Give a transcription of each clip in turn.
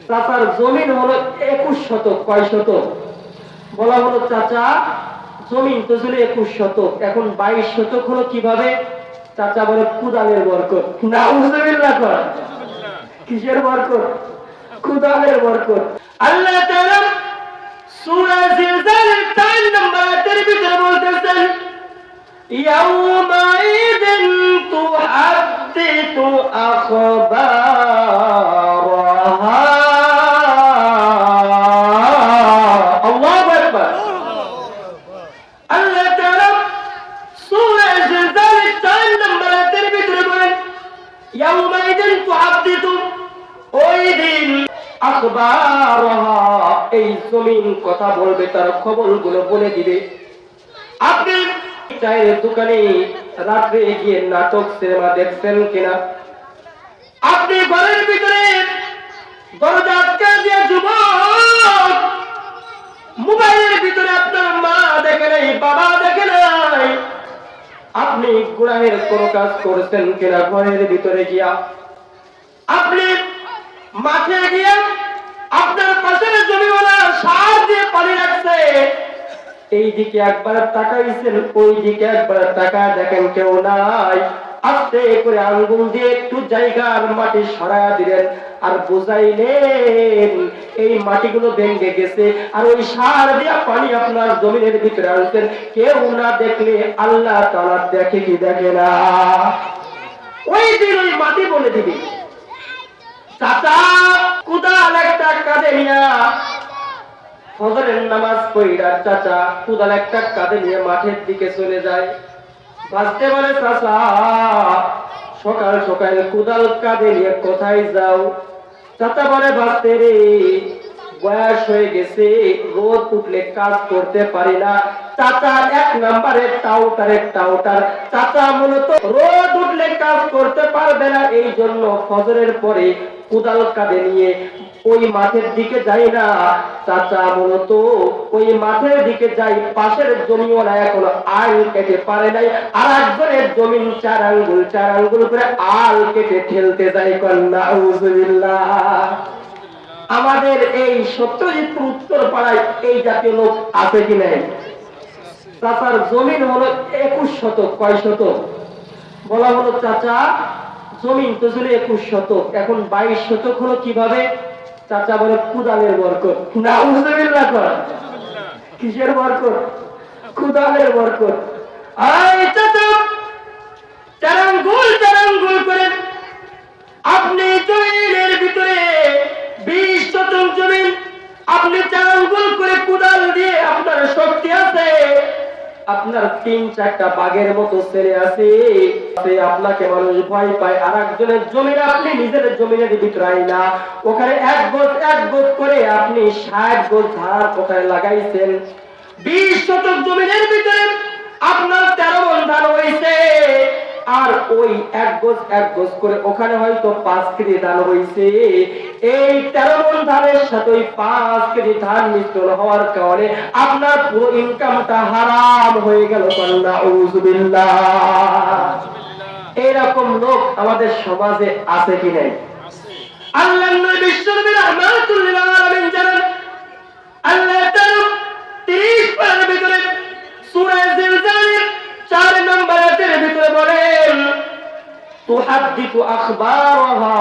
চাচার জমিন হলো 21 শতক। কয় শতক? বলা হলো চাচা জমিন তো ছিল 21 শতক, এখন 22 শতক হলো কিভাবে? চাচা বলে কুদালের বরকত। নাউজুবিল্লাহ কর। কিসের বরকত? কুদালের বরকত। আল্লাহ তাআলা সূরা জিলজালের 4 নম্বর আয়াতের ভিতরে বলতেছেন, ইয়াউমাইদিন তুহাদ্দিতু আখবারাহা। আল্লাহু আকবার। আল্লাহ তাআলা সূরা জিলজালের 4 নম্বর আয়াতের ভিতরে বলেন, ইয়াউমাইদিন তুহাদ্দিতু, ওই দিন আখবারাহা, এই জমিন কথা বলবে, তার খবরগুলো বলে দিবে। আপনি চায়ের দোকানে রাত্রে গিয়ে নাটক সিনেমা দেখছেন কিনা? আপনি ঘরের ভিতরে দরজা আটকে দিয়ে যুবক মোবাইলের ভিতরে আপনার মা দেখে নাই, বাবা দেখে নাই, আপনি গুনাহের কোন কাজ করছেন কিনা? ঘরের ভিতরে গিয়া আপনি মাঠে গিয়া আপনার পাশের জমিওয়ালা সার দিয়ে পানি রাখছে, এই দিকে একবার তাকাইছেন, ওই দিকে একবার তাকা দেখেন কেউ নাই, আস্তে করে আঙ্গুল দিয়ে একটু জায়গার মাটি সরায়া দিলেন আর বুঝাইলেন এই মাটিগুলো ভেঙে গেছে, আর ওই সার দিয়া পানি আপনার জমিনের ভিতরে আনছেন। কেউ না দেখলে আল্লাহ তাআলা দেখে কি দেখে না? ওই দিন ওই মাটি বলে দিবি, চাচা কুদাল একটা কাঁধে নিয়া ফজরের নামাজ পড়িয়া চাচা কুদাল একটা কাঁধে নিয়ে মাঠের দিকে চলে যায়। বাঁচতে বলে, চাচা সকাল সকাল কুদাল কাঁধে নিয়ে কোথায় যাও? চাচা বলে, বাঁচতে রে বয়স হয়ে গেছে, রোদ উঠলে কাজ করতে পারি না। চাচা 1 নম্বরে টাউটার। চাচা মূলত রোদ উঠলে কাজ করতে পারবে না, এই জন্য ফজরের পরে কুদাল কাঁধে নিয়ে ওই মাঠের দিকে যাই না। চাচা মূলত ওই মাঠের দিকে যাই, পাশের জমিওয়ালা এখনো আল কেটে পারে নাই, আর একজনের জমিন 4 আঙ্গুল করে আল কেটে ঠেলতে যায়। নাউজুবিল্লাহ। আমাদের এই সত্যজিৎপুর উত্তর পাড়ায় এই জাতীয় লোক আছে কি নাই? চাচার জমিন হলো 21 শতক। কয় শতক? বলা হলো চাচা জমিন তো ছিল 21 শতক, এখন 22 শতক হলো কিভাবে? চাচা বলে কুদালের বরকত। নাউজুবিল্লাহ কর। কিসের বরকত? কুদালের বরকত। আয় চাচা 4 আঙ্গুল করে আপনি জমিনের ভিতরে 20 শতক জমিন, আপনি 4 আঙ্গুল করে কুদাল দিয়ে, আপনার শক্তি আছে, আপনার 3-4টা বাঘের মতো ছেলে আছে, আপনাকে মানুষ ভয় পায়। আর একজনের জমিনে আপনি নিজের জমিনের ভিতরে আইনা ওখানে 1 গজ করে আপনি 60 গজ ধান ওখানে লাগাইছেন। 20 শতক জমিনের ভিতরে আপনার 13 মণ ধান হয়েছে, আর ওই 1 গজ করে ওখানে হয়তো 5 কেজি ধান হয়েছে। এই 13 মণ ধানের সাথে ওই 5 কেজি ধান মিশ্রণ হওয়ার কারণে আপনার পুরো ইনকামটা হারাম হয়ে গেল। নাউজুবিল্লাহ। এরকম লোক আমাদের সমাজে আছে কি নাই? আল্লাহর নবী বিশ্বনবী রাহমাতুল লিল আলামিন জানেন, আল্লাহ তাআলা 30 পারার ভিতরে সূরা জিলজালের 4 নম্বর আয়াতের ভিতরে বলেন, তুহাদ্দিতু আখবারাহা,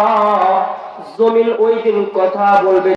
জমিন ওই দিন কথা বলবে।